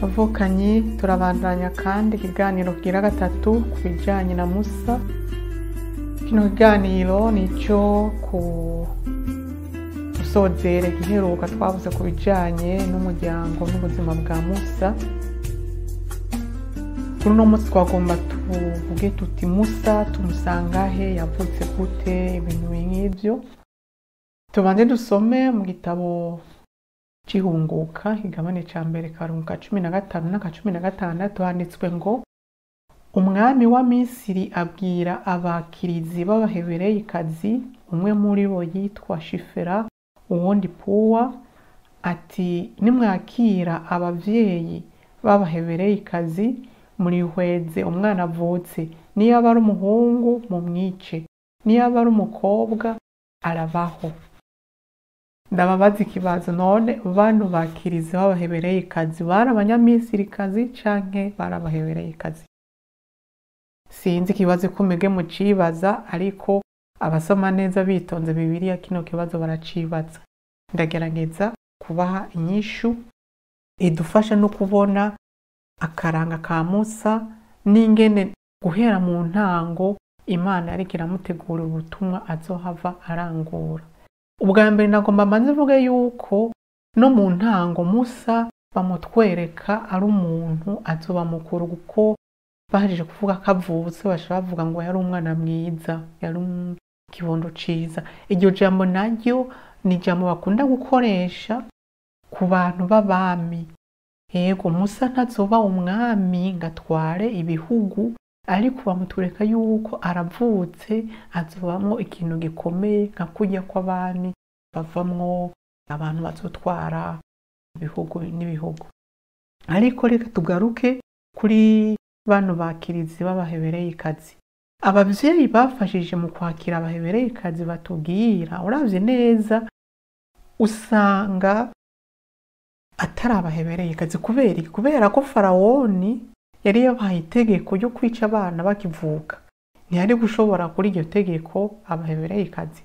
Avukanyi turabandanya kandi ikiganiro kigira gatatu ku bijanye na Musa. Kino kiganiro nico gusozera igiheruka twavuze ku bijanye n'umuryango n'ubuzima bwa Musa. Kuri uno munsi twagomba tuvuge tuti Musa tumusanga he, yavutse gute, ibintu nk'ivyo. Tubanze dusome mu gitabo Cihunguka igabane ca mbere karunka 15 na 16 handitswe ngo umwami wa Misiri abwira abakirizi b'abahebereyikazi, umwe muri bo yitwa Shifera uwundi Puwa, ati nimwakira abavyeyi b'abahebereyikazi murihweze umwana avutse, niyo aba ari umuhungu mumwice, niyo aba ari umukobwa arabaho. Ndababaza ikibazo, none bano bakirizi b'abahebereyikazi bari abanyamisirikazi canke bari abahebereyikazi? Sinzi ikibazo ko mwebwe mucibaza, ariko abasoma neza bitonze Bibiliya kino kibazo baracibaza. Ndagerageza kubaha inyishu idufasha no kubona akaranga ka Musa n'ingene guhera mu ntango Imana yariko iramutegura ubutumwa azohava arangura. Ubwa mbere nagomba manze vuga yuko no mu ntango Musa bamutwereka ari umuntu azoba mukuru, kuko bahejeje kuvuga ko avutse bashobora bavuga ngo yari umwana mwiza, yari ikibondo ciza. Iryo jambo naryo ni jambo bakunda gukoresha ku bantu b'abami. Yego Musa ntazoba umwami ngatware ibihugu, ariko bamutwereka yuko aravutse azobamwo ikintu gikomeye nka kurya kw'abami bavamwo abantu bazotwara ibihugu n'ibihugu. Ariko reka tugaruke kuri bano bakirizi b'abahebereyikazi. Abavyeyi bafashije mu kwakira abahebereyikazi batubwira, uravye neza usanga atari abahebereyikazi. Kubera ko Farawoni yari yabahaye itegeko ryo kwica abana bakivuka, ntiyari gushobora kuri iryo tegeko abahebereyikazi.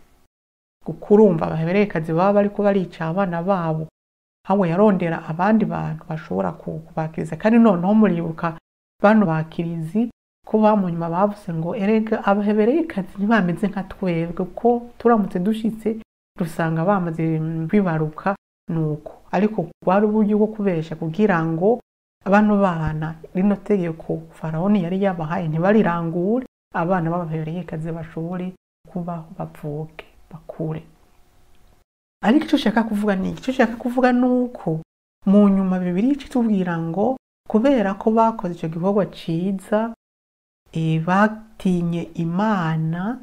Urumva abahebereyikazi baba bariko barica abana babo, hawe yarondera abandi bantu bashobora kubakiriza. Kandi noneho muribuka bano bakirizi ko bamunyuma bavuze ngo erega abahebereyikazi ntibameze nka twebwe, ko turamutse dushitse dusanga bamaze kwibaruka nuko. Ariko kwari uburyo bwo kubesha kugira ngo abana bana rino tegeko Farawoni yari yabahaye ntibarirangure, abana b'abahebereyikazi bashobore kubaho bavuke bakure. Ariko ico shaka kuvuga ni ico shaka kuvuga nuko mu nyuma Bibiliya itubwira ngo kubera ko bakoze ico gikorwa ciza, batinye Imana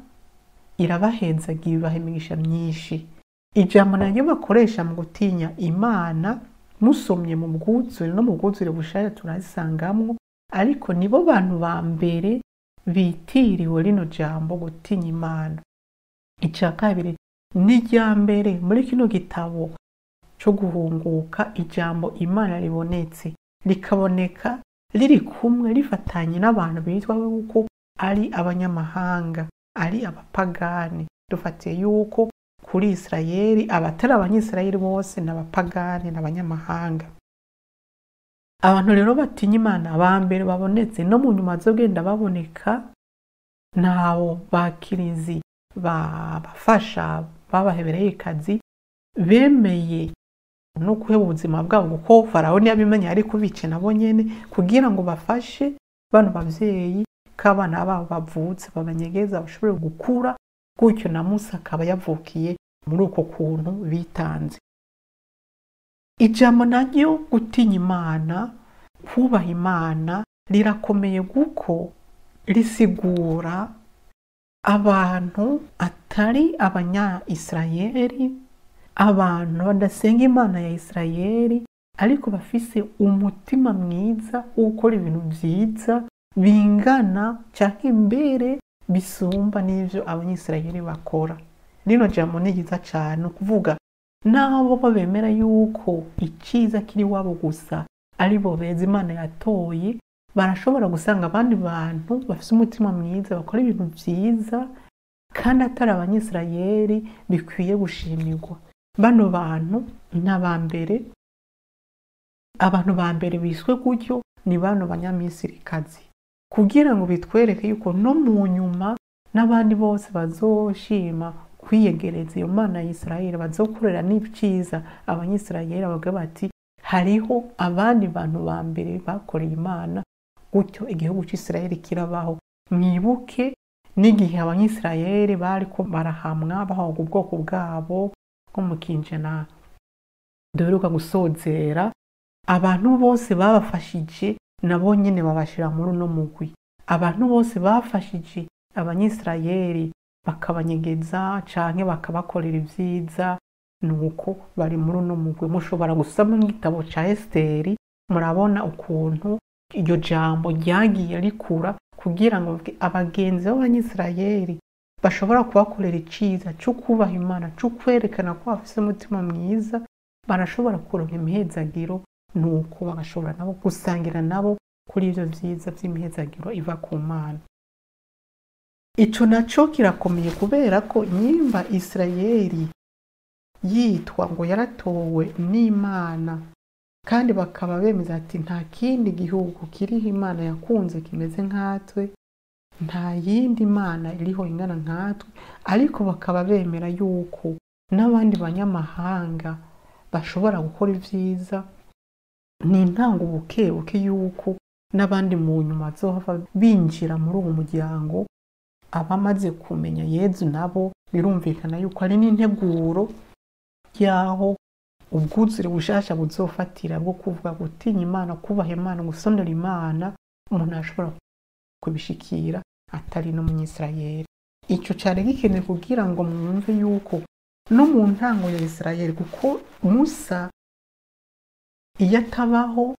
irabahezagira ibaha imigisha myinshi. Ijambo naryo bakoresha mu gutinya Imana musomye mu bwuzure no mu bwuzure bushaya turazisangamwo, ariko nibo bantu ba mbere bitiriwe rino jambo gutinya Imana. Ica kabiri ni irya mbere muri kino gitabo co guhunguka ijambo Imana ribonetse, rikaboneka riri kumwe rifatanye n'abantu bitwa yuko ari abanyamahanga, ari abapagani. Dufatiye yuko kuri Isirayeli abatari abanyisirayeli bose n'abapagani n'abanyamahanga. Abantu rero batinya Imana ba mbere babonetse, no mu nyuma zogenda baboneka nabo bakirizi bafasha b'abahebereyikazi bemeye no kuheba ubuzima bwabo, kuko Farawoni yabimenye ari kubice nabo nyene kugira ngo bafashe bano bavyeyi k'abana babo bavutse babanyegeza bashobore gukura. Gutyo na Musa akaba yavukiye muri uko kuntu bitanze. Ijambo naryo gutinya Imana, kubaha Imana rirakomeye kuko risigura abantu atari abanya-Isirayeli, abantu badasenga Imana ya Isirayeli, ariko bafise umutima mwiza wo gukora ibintu vyiza bingana canke imbere bisumba n'ivyo abanyisirayeli bakora. Rino jambo ni ryiza cane, kuvuga naho bo bemera yuko iciza kiri wabo gusa ari bo beza Imana yatoye, barashobora gusanga abandi bantu bafise umutima mwiza bakora ibintu vyiza kandi atari abanyisirayeli bikwiye gushimirwa. Bano bantu n'abambere abantu ba mbere biswe gutyo ni bano banyamisirikazi, kugira ngo bitwereke yuko no mu nyuma n'abandi bose bazoshima kwiyegereza iyo Mana ya Isirayeli, bazokorera n'ibyiza abanyisirayeli, bavuga bati hariho abandi bantu ba mbere bakoreye Imana, gutyo igihugu cy'Isirayeli kirabaho. Mwibuke n'igihe abanyisirayeli bariko barahamwa bahaga ubwoko bwabo nko mu kinjana duheruka gusozera, abantu bose babafashije nabo nyene babashira muri uno mugwi. Abantu bose bafashije abanyisirayeli bakabanyegeza canke bakabakorera ivyiza, nuko bari muri uno mugwi. Mushobora gusoma mu gitabo ca Esiteri, murabona ukuntu iryo jambo ryagiye rikura kugira ngo abagenzi b'abanyisirayeli bashobora kubakorera iciza cyo kubaha Imana, cyo kwerekana ko bafise umutima mwiza, barashobora kuronka imihezagiro, nuko bagashobora nabo gusangira nabo kuri ivyo vyiza vy'imihezagiro iva ku Mana. Ico naco kirakomeye kubera ko nyimba Isirayeli yitwa ngo yaratowe n'Imana, kandi bakaba bemeza ati nta kindi gihugu kiriho Imana yakunze kimeze nkatwe, nta yindi Mana iriho ingana nkatwe, ariko bakaba bemera yuko n'abandi banyamahanga bashobora gukora ivyiza, ni intango bukebuke yuko n'abandi mu nyuma bazohava binjira muri uwo muryango. Abamaze kumenya Yezu nabo birumvikana yuko ari n'integuro yaho ubwuzure bushasha buzofatira bwo kuvuga gutinya Imana, kubaha Imana, gusondera Imana, umuntu ashobora kubishikira atari no munyisirayeli. Ico cyari gikenewe kugira ngo mwumve yuko no mu ntango ya Isirayeli, kuko Musa iyo atabaho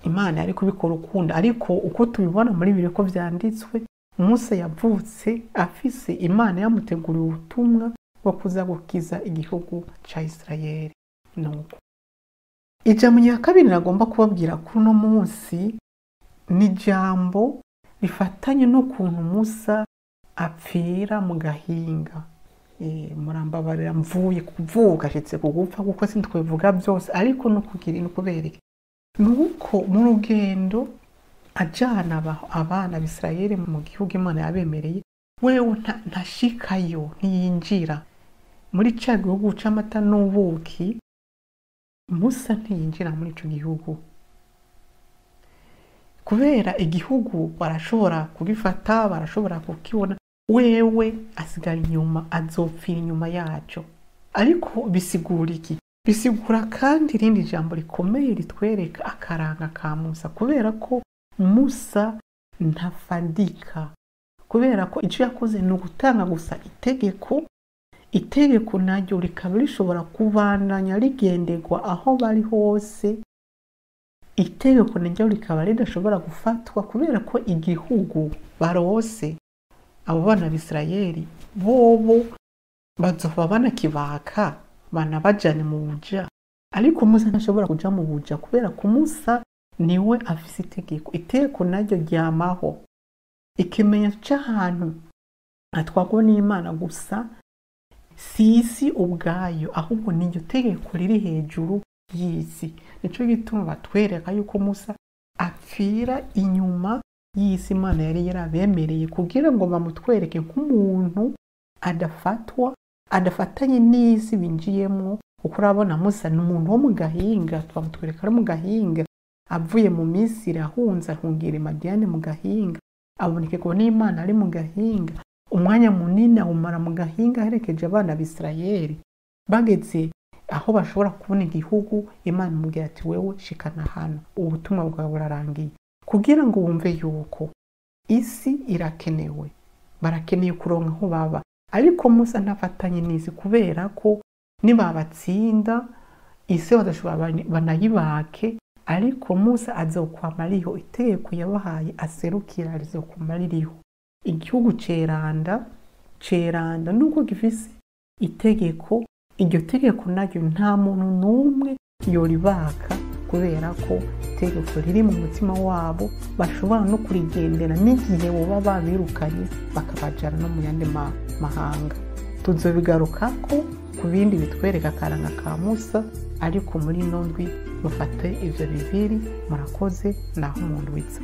Imana yari kubikora ukunda, ariko uko tubibona muri bire ko vyanditswe, Musa yavutse afise Imana yamuteguriye ubutumwa bwo kuza gukiza igihugu ca Isirayeli. Nuko ijambo rya kabiri nagomba kubabwira kuri uno munsi ni jambo rifatanye n'ukuntu Musa apfira mu gahinga. Murambabarira mvuye kuvuga ashitse kugupfa kuko sintwevuga byose, ariko no kugira kubereka nuko mu rugendo ajana abana b'Isirayeli mu gihugu Imana yabemereye, wewe ntashikayo, ntiyinjira muri ca gihugu c'amata n'ubuki. Musa ntiyinjira muri ico gihugu kubera igihugu barashobora kugifata, barashobora kukibona, wewe asigara inyuma, azopfira inyuma yaco. Ariko bisigura iki? Bisigura kandi irindi jambo rikomeye ritwereka akaranga ka Musa, kubera ko Musa ntafadika, kubera ko ico yakoze ni ugutanga gusa itegeko naryo rikaba rishobora kubandanya rigenderwa aho bari hose. Itegeko naryo rikaba ridashobora gufatwa, kubera ko igihugu barose abo bana b'Isirayeli bobo bazova banakibaka banabajane mu buja, ariko Musa ntashobora kuja mu buja kubera ko Musa niwe afise itegeko naryo ryamaho. Ikimenyetso c'ahantu atwagwa n'Imana gusa si isi ubwayo, ahubwo n'iryo tegeko riri hejuru y'isi. Nico gituma batwereka yuko Musa apfira inyuma y'isi Imana yari yarabemereye, kugira ngo bamutwereke nk'umuntu adafatanye n'isi binjiyemwo. Kuko urabona Musa ni umuntu wo mu gahinga, twamutwereka ari mu gahinga, avuye mu Misiri ahunza ahungira Madiyani mu gahinga, abonekeko n'Imana ari mu gahinga, umwanya munini awumara mu gahinga aherekeje abana b'Isirayeli. Bageze aho bashobora kubona igihugu, Imana imubwira ati wewe shikana hano, ubutumwa bwawe burarangiye. Kugira ngo bumve yuko isi irakenewe, barakeneye kuronka aho baba, ariko Musa ntafatanye n'isi, kubera ko nibabatsinda isi badashobora banayibake, ariko Musa azokwama ariho, itegeko yabahaye aserukira rizokwama ririho. Igihugu ceranda nuko gifise itegeko, iryo tegeko naryo nta muntu n'umwe yoribaka, kubera ko itegeko riri mu mutima wabo, bashobora no kurigendera n'igihe boba babirukanye bakabajana no mu yandi mahanga. Tuzobigarukako ku bindi bitwereka akaranga ka Musa, ariko muri ino ndwi mufate ivyo bibiri. Murakoze naho umuntu witsa.